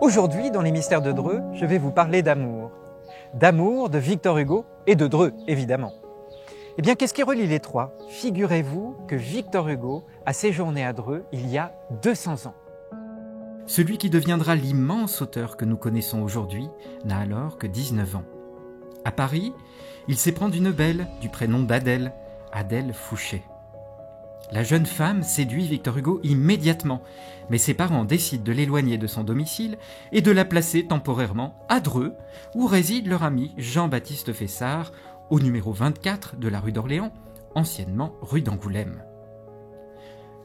Aujourd'hui, dans les mystères de Dreux, je vais vous parler d'amour. D'amour, de Victor Hugo et de Dreux, évidemment. Eh bien, qu'est-ce qui relie les trois? Figurez-vous que Victor Hugo a séjourné à Dreux il y a 200 ans. Celui qui deviendra l'immense auteur que nous connaissons aujourd'hui n'a alors que 19 ans. À Paris, il s'éprend d'une belle du prénom d'Adèle, Adèle Fouché. La jeune femme séduit Victor Hugo immédiatement, mais ses parents décident de l'éloigner de son domicile et de la placer temporairement à Dreux, où réside leur ami Jean-Baptiste Fessard, au numéro 24 de la rue d'Orléans, anciennement rue d'Angoulême.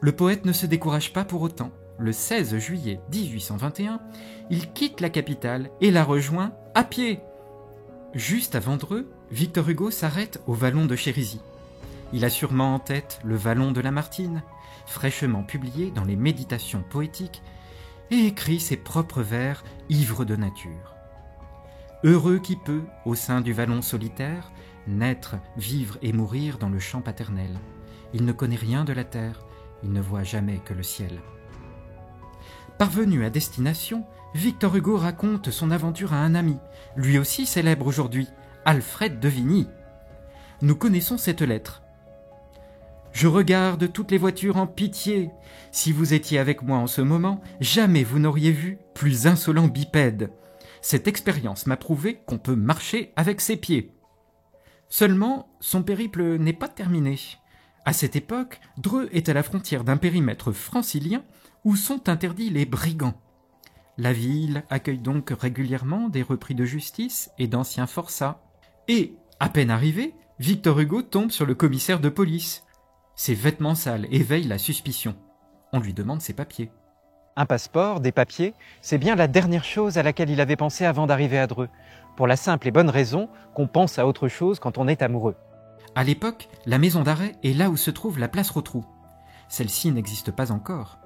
Le poète ne se décourage pas pour autant. Le 16 juillet 1821, il quitte la capitale et la rejoint à pied. Juste avant Dreux, Victor Hugo s'arrête au Vallon de Chérisy. Il a sûrement en tête le Vallon de Lamartine, fraîchement publié dans les Méditations poétiques, et écrit ses propres vers ivres de nature. Heureux qui peut, au sein du vallon solitaire, naître, vivre et mourir dans le champ paternel. Il ne connaît rien de la terre, il ne voit jamais que le ciel. Parvenu à destination, Victor Hugo raconte son aventure à un ami, lui aussi célèbre aujourd'hui, Alfred de Vigny. Nous connaissons cette lettre. « Je regarde toutes les voitures en pitié. Si vous étiez avec moi en ce moment, jamais vous n'auriez vu plus insolent bipède. Cette expérience m'a prouvé qu'on peut marcher avec ses pieds. » Seulement, son périple n'est pas terminé. À cette époque, Dreux est à la frontière d'un périmètre francilien où sont interdits les brigands. La ville accueille donc régulièrement des repris de justice et d'anciens forçats. Et, à peine arrivé, Victor Hugo tombe sur le commissaire de police. Ses vêtements sales éveillent la suspicion. On lui demande ses papiers. Un passeport, des papiers, c'est bien la dernière chose à laquelle il avait pensé avant d'arriver à Dreux, pour la simple et bonne raison qu'on pense à autre chose quand on est amoureux. À l'époque, la maison d'arrêt est là où se trouve la place Rotrou. Celle-ci n'existe pas encore.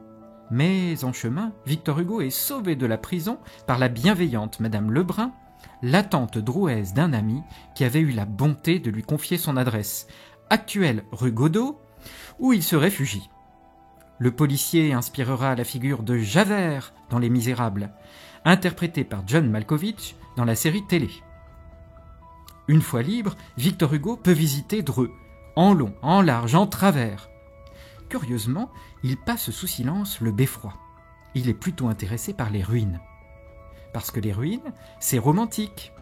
Mais en chemin, Victor Hugo est sauvé de la prison par la bienveillante Madame Lebrun, la tante drouaise d'un ami qui avait eu la bonté de lui confier son adresse, actuelle rue Godot, où il se réfugie. Le policier inspirera la figure de Javert dans Les Misérables, interprété par John Malkovich dans la série télé. Une fois libre, Victor Hugo peut visiter Dreux, en long, en large, en travers. Curieusement, il passe sous silence le beffroi. Il est plutôt intéressé par les ruines. Parce que les ruines, c'est romantique.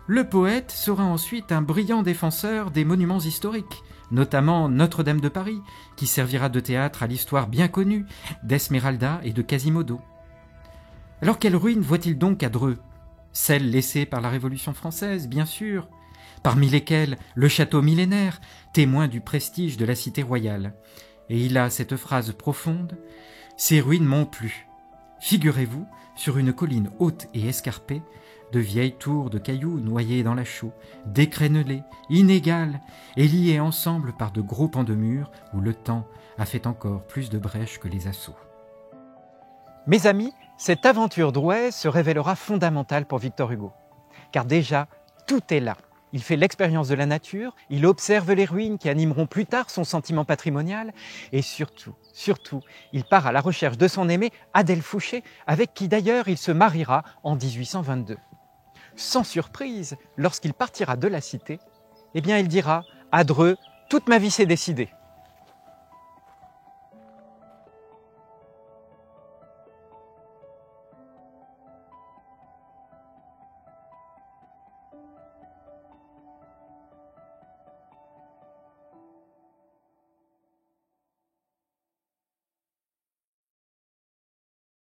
Le poète sera ensuite un brillant défenseur des monuments historiques, notamment Notre-Dame de Paris, qui servira de théâtre à l'histoire bien connue d'Esmeralda et de Quasimodo. Alors quelles ruines voit-il donc à Dreux? Celles laissées par la Révolution française, bien sûr, parmi lesquelles le château millénaire, témoin du prestige de la cité royale. Et il a cette phrase profonde: « Ces ruines m'ont plu. Figurez-vous, sur une colline haute et escarpée, de vieilles tours de cailloux noyées dans la chaux, décrénelées, inégales, et liées ensemble par de gros pans de mur où le temps a fait encore plus de brèches que les assauts. » Mes amis, cette aventure drouaise se révélera fondamentale pour Victor Hugo. Car déjà, tout est là. Il fait l'expérience de la nature, il observe les ruines qui animeront plus tard son sentiment patrimonial et surtout, il part à la recherche de son aimée Adèle Fouché, avec qui d'ailleurs il se mariera en 1822. Sans surprise, lorsqu'il partira de la cité, eh bien il dira « À Dreux, toute ma vie s'est décidée ».